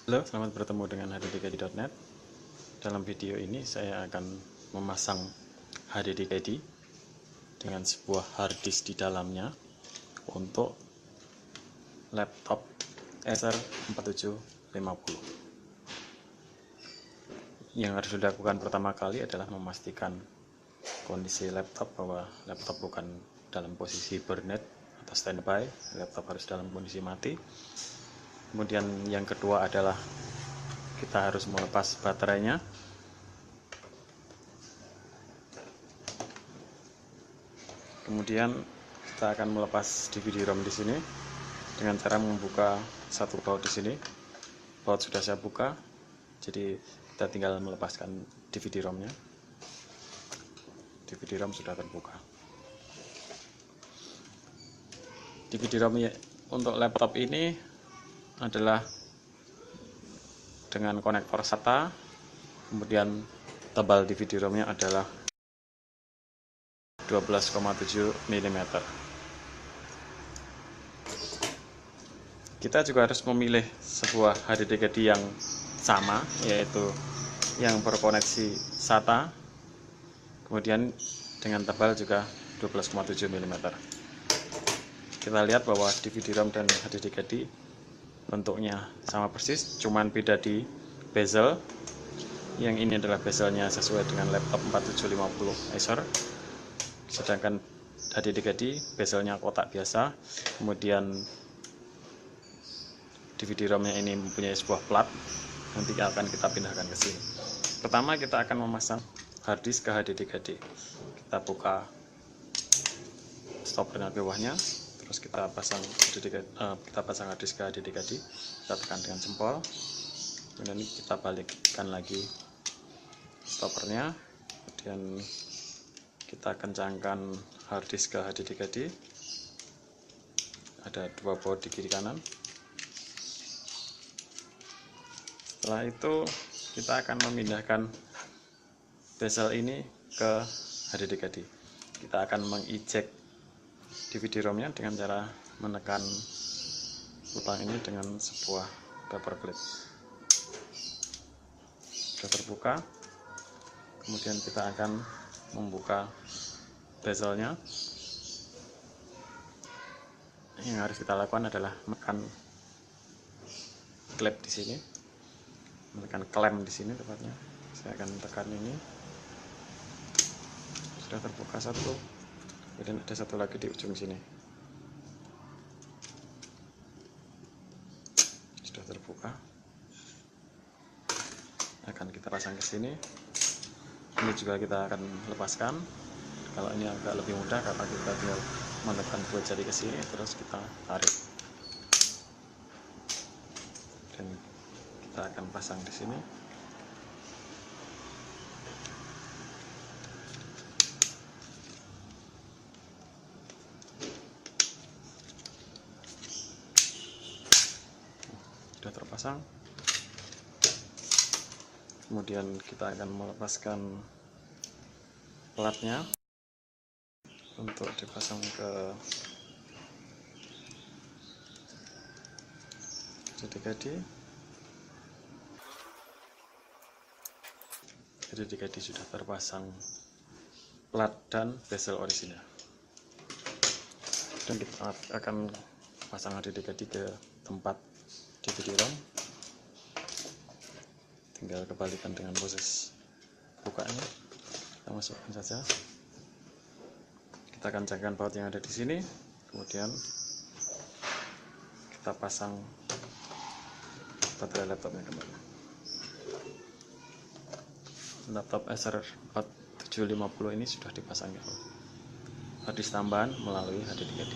Halo, selamat bertemu dengan HDDKD.net. Dalam video ini saya akan memasang HDDKD dengan sebuah harddisk di dalamnya untuk laptop Acer 4750. Yang harus dilakukan pertama kali adalah memastikan kondisi laptop, bahwa laptop bukan dalam posisi burn-out atau standby. Laptop harus dalam kondisi mati. Kemudian yang kedua adalah kita harus melepas baterainya. Kemudian kita akan melepas DVD-ROM di sini dengan cara membuka satu baut di sini. Baut sudah saya buka, jadi kita tinggal melepaskan DVD-ROM-nya. DVD-ROM sudah terbuka. DVD-ROM untuk laptop ini adalah dengan konektor SATA, kemudian tebal DVD-ROM-nya adalah 12,7 mm. Kita juga harus memilih sebuah HDDKD yang sama, yaitu yang berkoneksi SATA, kemudian dengan tebal juga 12,7 mm. Kita lihat bahwa DVD-ROM dan HDDKD bentuknya sama persis, cuman beda di bezel. Yang ini adalah bezelnya sesuai dengan laptop 4750 Acer, sedangkan HDDKD bezelnya kotak biasa. Kemudian DVD-ROM-nya ini mempunyai sebuah plat, nanti akan kita pindahkan ke sini. Pertama kita akan memasang harddisk ke HDDKD. Kita buka stopper di bawahnya, terus kita pasang harddisk ke HDDKD. Kita tekan dengan jempol, kemudian kita balikkan lagi stoppernya, kemudian kita kencangkan harddisk ke HDDKD. Ada dua baut di kiri kanan. Setelah itu kita akan memindahkan bezel ini ke HDDKD. Kita akan mengeject DVD-ROM-nya dengan cara menekan lubang ini dengan sebuah paper clip. Sudah terbuka. Kemudian kita akan membuka bezelnya. Yang harus kita lakukan adalah menekan klep di sini, menekan klem di sini tepatnya. Saya akan tekan ini. Sudah terbuka satu, kemudian ada satu lagi di ujung sini. Sudah terbuka. Akan kita pasang ke sini. Ini juga kita akan lepaskan. Kalau ini agak lebih mudah karena kita tinggal menekan dua jari ke sini, terus kita tarik. Dan kita akan pasang di sini. Sudah terpasang. Kemudian kita akan melepaskan platnya untuk dipasang ke HDDKD. HDDKD sudah terpasang plat dan bezel orisinal. Dan kita akan pasang HDDKD ke tempat DVD-ROM. Tinggal kebalikan dengan proses bukanya. Kita masukkan saja. Kita kencangkan baut yang ada di sini, kemudian kita pasang baterai laptopnya kembali. Laptop Acer 4750 ini sudah dipasang harddisk tambahan melalui HDDKD.